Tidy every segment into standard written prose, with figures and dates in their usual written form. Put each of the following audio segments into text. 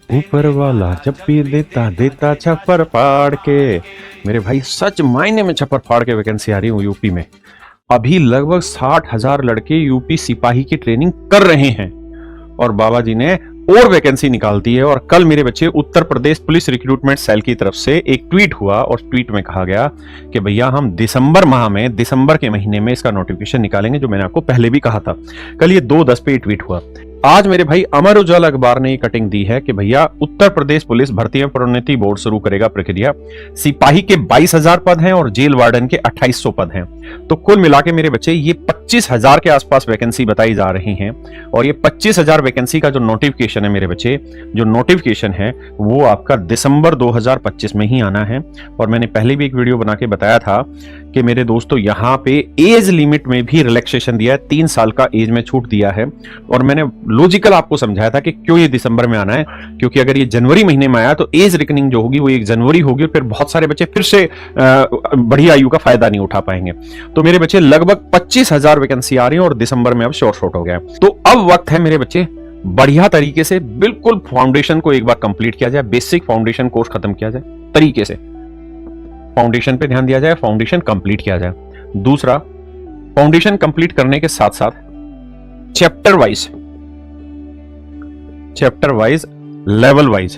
ऊपर वाला जब भी देता देता छप्पर फाड़ के। मेरे भाई सच मायने में छप्पर फाड़ के वैकेंसी आ रही हूँ यूपी में। अभी लगभग 60,000 लड़के यूपी सिपाही की ट्रेनिंग कर रहे हैं और बाबा जी ने और वैकेंसी निकाल दी है। और कल मेरे बच्चे Uttar Pradesh police recruitment cell की तरफ से एक ट्वीट हुआ और ट्वीट में कहा गया कि भैया हम दिसंबर माह में, दिसंबर के महीने में इसका नोटिफिकेशन निकालेंगे, जो मैंने आपको पहले भी कहा था। कल ये 2:10 पे ट्वीट हुआ। आज मेरे भाई अमर उजाला अखबार ने ये कटिंग दी है कि भैया उत्तर प्रदेश पुलिस भर्ती एवं प्रोन्नति बोर्ड शुरू करेगा प्रक्रिया। सिपाही के 22,000 पद हैं और जेल वार्डन के 2800 पद हैं। तो कुल मिला के मेरे बच्चे ये 25,000 के आसपास वैकेंसी बताई जा रही हैं। और ये 25,000 वैकेंसी का जो नोटिफिकेशन है मेरे बच्चे, जो नोटिफिकेशन है वो आपका दिसंबर 2025 में ही आना है। और मैंने पहले भी एक वीडियो बना के बताया था कि मेरे दोस्तों यहाँ पे एज लिमिट में भी रिलैक्सेशन दिया है, 3 साल का एज में छूट दिया है। और मैंने लॉजिकल आपको समझाया था कि क्यों ये दिसंबर में आना है, क्योंकि अगर ये जनवरी महीने में आया तो एज रिकनिंग जो होगी वो 1 जनवरी होगी और फिर बहुत सारे बच्चे फिर से बड़ी आयु का फायदा नहीं उठा पाएंगे। तो मेरे बच्चे लगभग 25,000 वैकेंसी आ रही है और दिसंबर में अब शॉर्ट हो गया। तो अब वक्त है मेरे बच्चे बढ़िया तरीके से बिल्कुल फाउंडेशन को एक बार कंप्लीट किया जाए, बेसिक फाउंडेशन कोर्स खत्म किया जाए, तरीके से फाउंडेशन पे ध्यान दिया जाए, फाउंडेशन कंप्लीट किया जाए। दूसरा, फाउंडेशन कंप्लीट करने के साथ साथ chapter wise level wise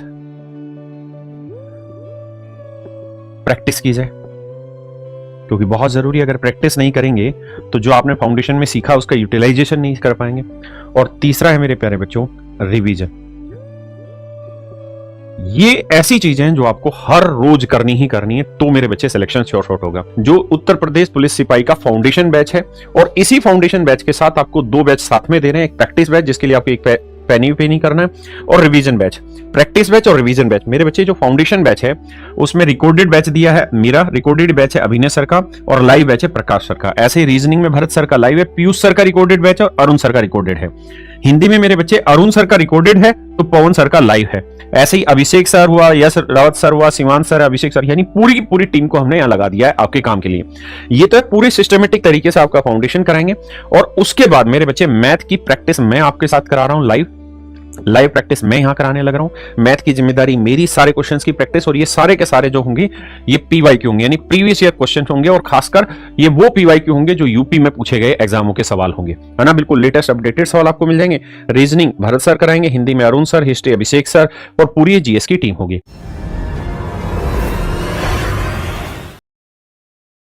practice की जाए, क्योंकि बहुत जरूरी है। अगर प्रैक्टिस नहीं करेंगे तो जो आपने फाउंडेशन में सीखा उसका यूटिलाइजेशन नहीं कर पाएंगे। और तीसरा है मेरे प्यारे बच्चों रिवीजन। ये ऐसी चीजें हैं जो आपको हर रोज करनी ही करनी है, तो मेरे बच्चे सिलेक्शन शॉर्ट होगा। जो उत्तर प्रदेश पुलिस सिपाही का फाउंडेशन बैच है और इसी फाउंडेशन बैच के साथ आपको 2 बैच साथ में दे रहे हैं, एक प्रैक्टिस बैच जिसके लिए आपको एक पेनी करना है और रिवीजन बैच। प्रैक्टिस बैच और रिवीजन बैच मेरे बच्चे जो फाउंडेशन बैच है उसमें रिकॉर्डेड बैच दिया है मेरा, रिकॉर्डेड बैच है अभिनय सर का और लाइव बैच है प्रकाश सर का। ऐसे रीजनिंग में भरत सर का लाइव है, पीयूष सर का रिकॉर्डेड बैच है और अरुण सर का रिकॉर्डेड है। हिंदी में मेरे बच्चे अरुण सर का रिकॉर्डेड है तो पवन सर का लाइव है। ऐसे ही अभिषेक सर हुआ, यश रावत सर हुआ, शिवान सर, अभिषेक सर, यानी पूरी की पूरी टीम को हमने यहां लगा दिया है आपके काम के लिए। ये तो पूरे सिस्टमेटिक तरीके से आपका फाउंडेशन कराएंगे। और उसके बाद मेरे बच्चे मैथ की प्रैक्टिस मैं आपके साथ करा रहा हूं, लाइव प्रैक्टिस मैं यहां कराने लग रहा हूं। मैथ की जिम्मेदारी मेरी, सारे क्वेश्चंस की प्रैक्टिस। और ये सारे के सारे जो होंगे ये पीवाईक्यू होंगे, यानी प्रीवियस ईयर क्वेश्चन होंगे। और खासकर ये वो पीवाईक्यू होंगे जो यूपी में पूछे गए एग्जामों के सवाल होंगे, है ना। बिल्कुल लेटेस्ट अपडेटेड सवाल आपको मिल जाएंगे। रीजनिंग भरत सर कराएंगे, हिंदी में अरुण सर, हिस्ट्री अभिषेक सर और पूरी जीएस की टीम होगी।